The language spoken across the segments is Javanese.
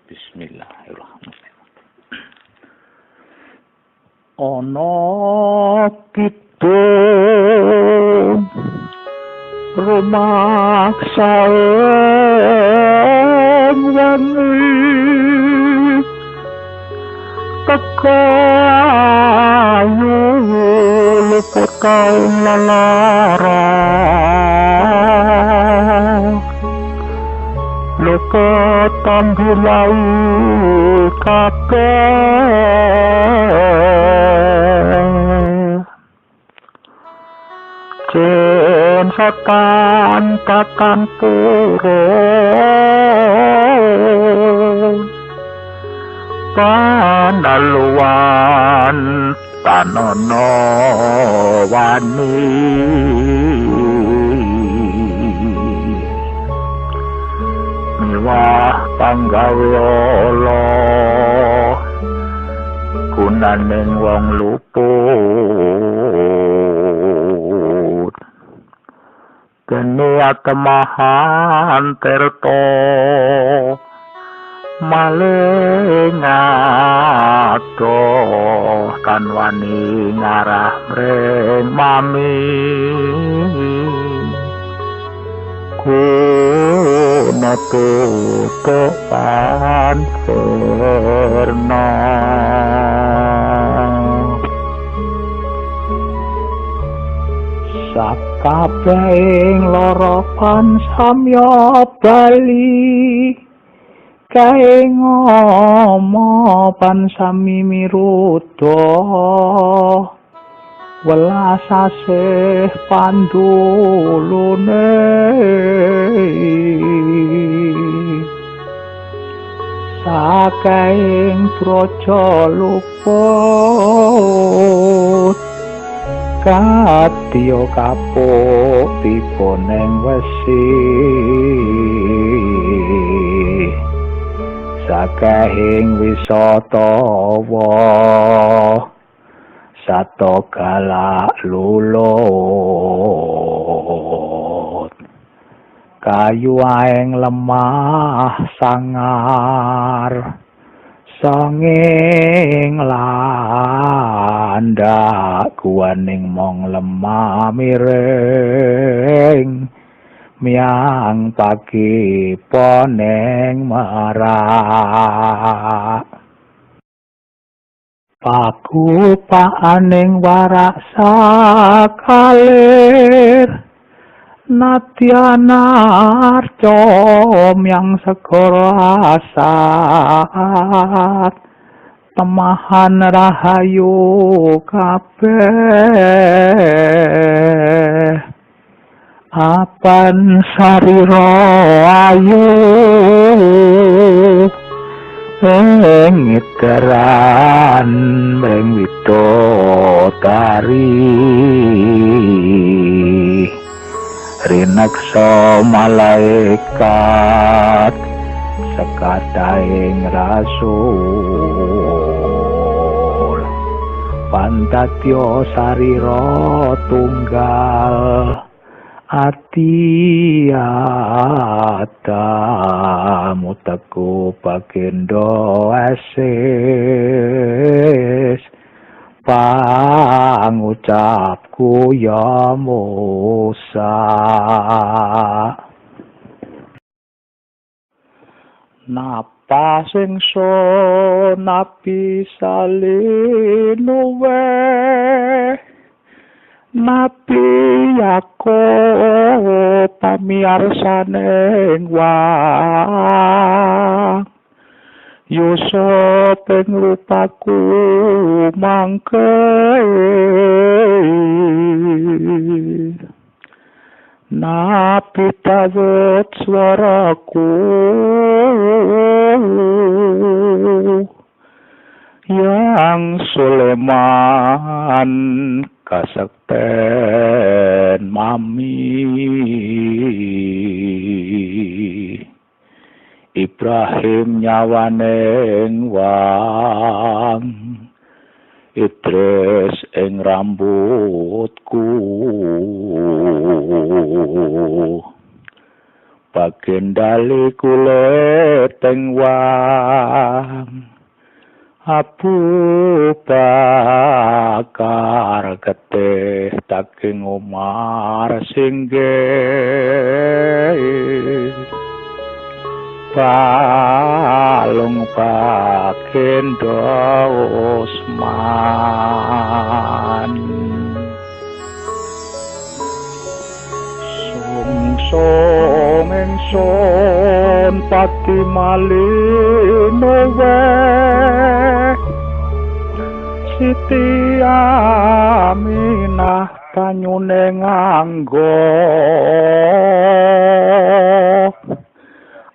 Bismillahirrahmanirrahim. Ana kidung rumah saeng wengi kekayu luput kaum lalara luput tanggulai kabeh jen setan tekan purun panaluan tanono wani miwah panggawe Allah gunaning wong luput kene atemahan terto maling adoh kan wani ngarah mring mami kuna tutupan serna sakabehing loropan samya bali kae ngomo pan sami mirudo welas asih pandulune sakaing praja luput kadya kapuk tiba ning wesi sakahing wisatawa sato galak lulut kayu aeng lemah sangar sanging landak kuwaning mong lemah miring miang pagi poneng marak paku paaning warak sakalir natyana arca miang segara asat temahan rahayu kabeh apan sarira ayu ing iteran mring widodari rineksa malaikat sekadaing rasul pandadya sarira tunggal ati Adam teku bagendo asis pangucapku ya Musa napa singsun nabi salinuwe nabi Yakub pamiarsaning wang Yusuf ing rupaku mangke nabi Dawud swaraku yang Sulaiman kasekten mami Ibrahim nyawaning wang Idris ing rambutku Pakendali kulit tengwang Abu Bakar getih taking Umar singgih Balung Bagindo Usman Sungsung ingsun pati malino weh Siti Aminah banyune nganggo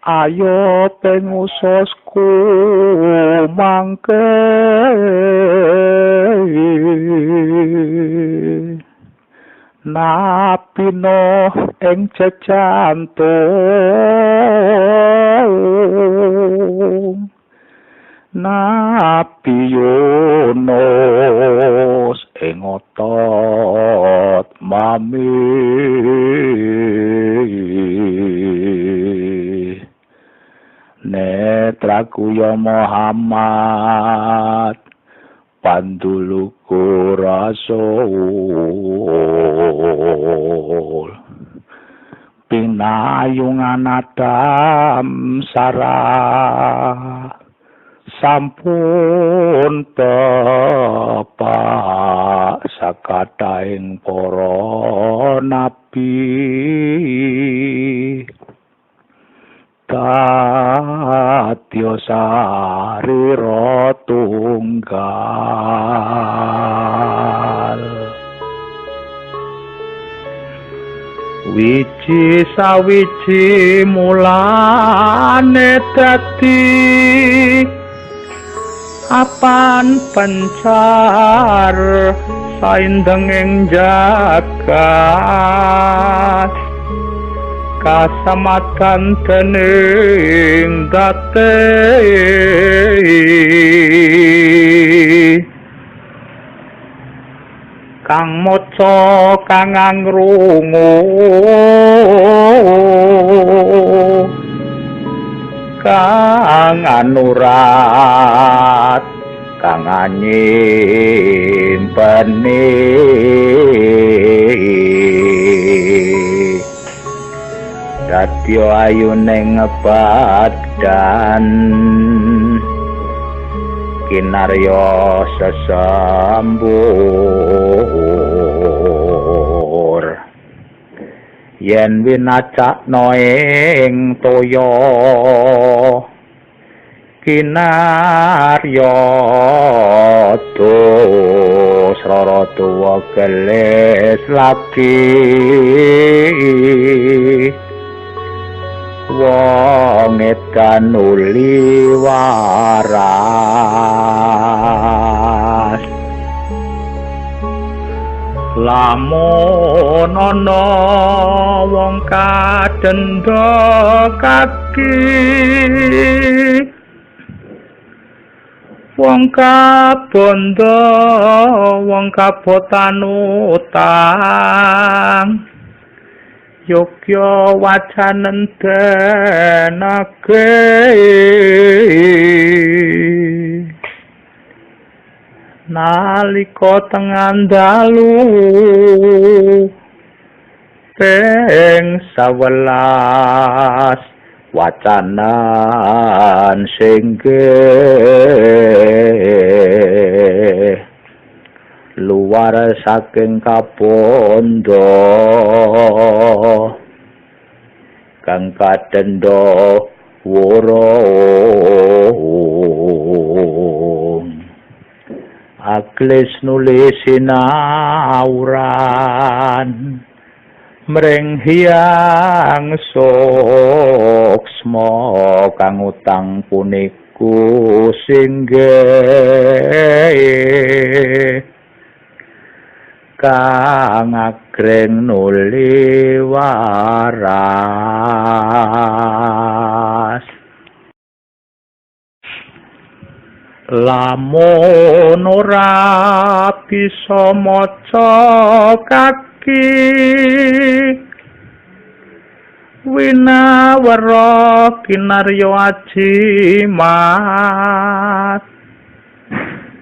Ayo pengususku mangke Nabi Nuh ing jejantung Nabi Yunus ing otot mami Netraku ya Muhammad Panduluku Rasul Pinayungan Adam Sarah Sampun tepak sakataing para nabi Tatya sarira tunggal Wiji sawiji mulane dadi apan pencar saindenging jagat kasamatan dening date kang maca kang ngrungu kang anurat kang nyimpeni Dadya ayuning badan kinarya sesambur yen winacakna ing toya kinarya dos rara tuwa gelis lagi wong edan uli waras lamun ana wong kadenda kaki wong kabondo wong kabotan utang Yogya wacanen denake nalika tengan dalu ping 11 wacanan singgih luar saking kabondo kang kadenda wurung aglis nulis sinauran mring hyang suksma kang utang puniku singgih kang agreng nuli waras lamun ora bisa maca kaki winawara kinarya ajimat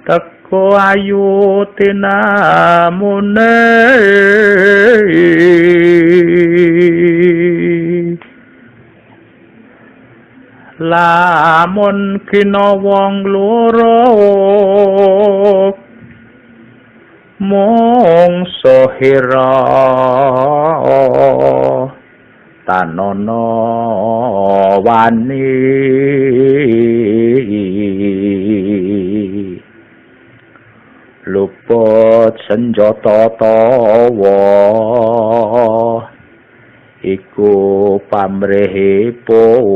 teko ayu tinamune lamun kina wong loro mung sohira tanono wani luput senjata tawa iku pamrihipun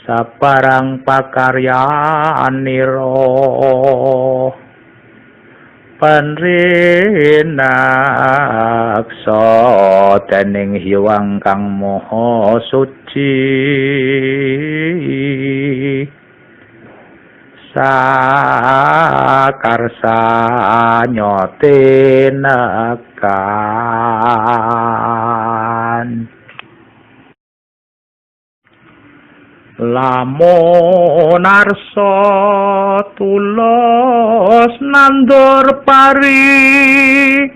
saparang pakaryanira panrinaksa dening Hyang Kang Maha Suci sakarsa nyotenakan lamun arsa tulus nandur pari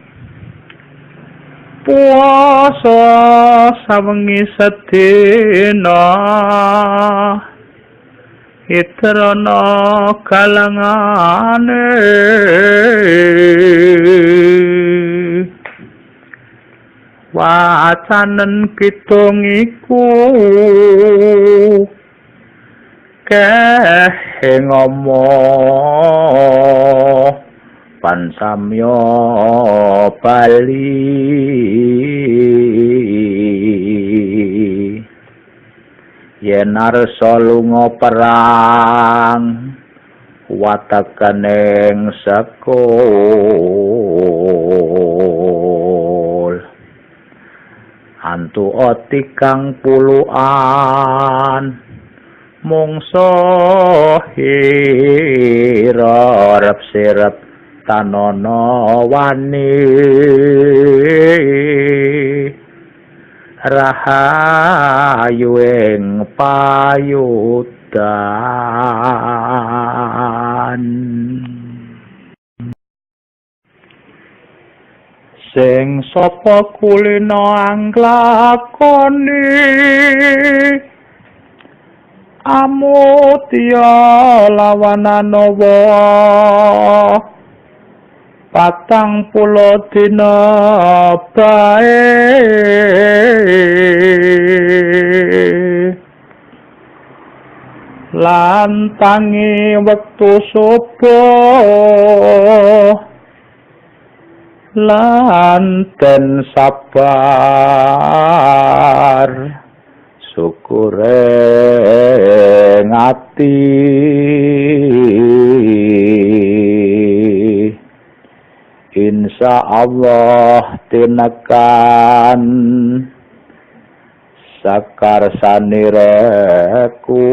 puasa sawengi sedina itrana kalangane wacanen kidung iku ngomong pansamya Bali yen arsa lunga perang watakaning sekul antu oti kang puluhan mungso hira rep-sirep tanono wani rahayu ing payudan sing sapa kulina anglakoni amutya lawananawa 40 dina bae lan tangi wektu subuh lan den sabar syukure ngati insya Allah tinekan sakarsaniraku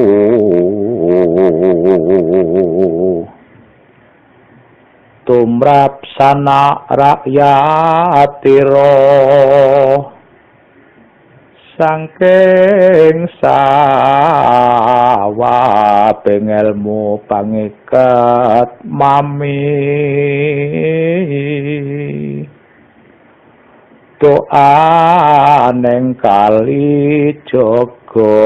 tumrap sana rakyatira sangking sawabing ilmu pangiket mami doa neng kali jogo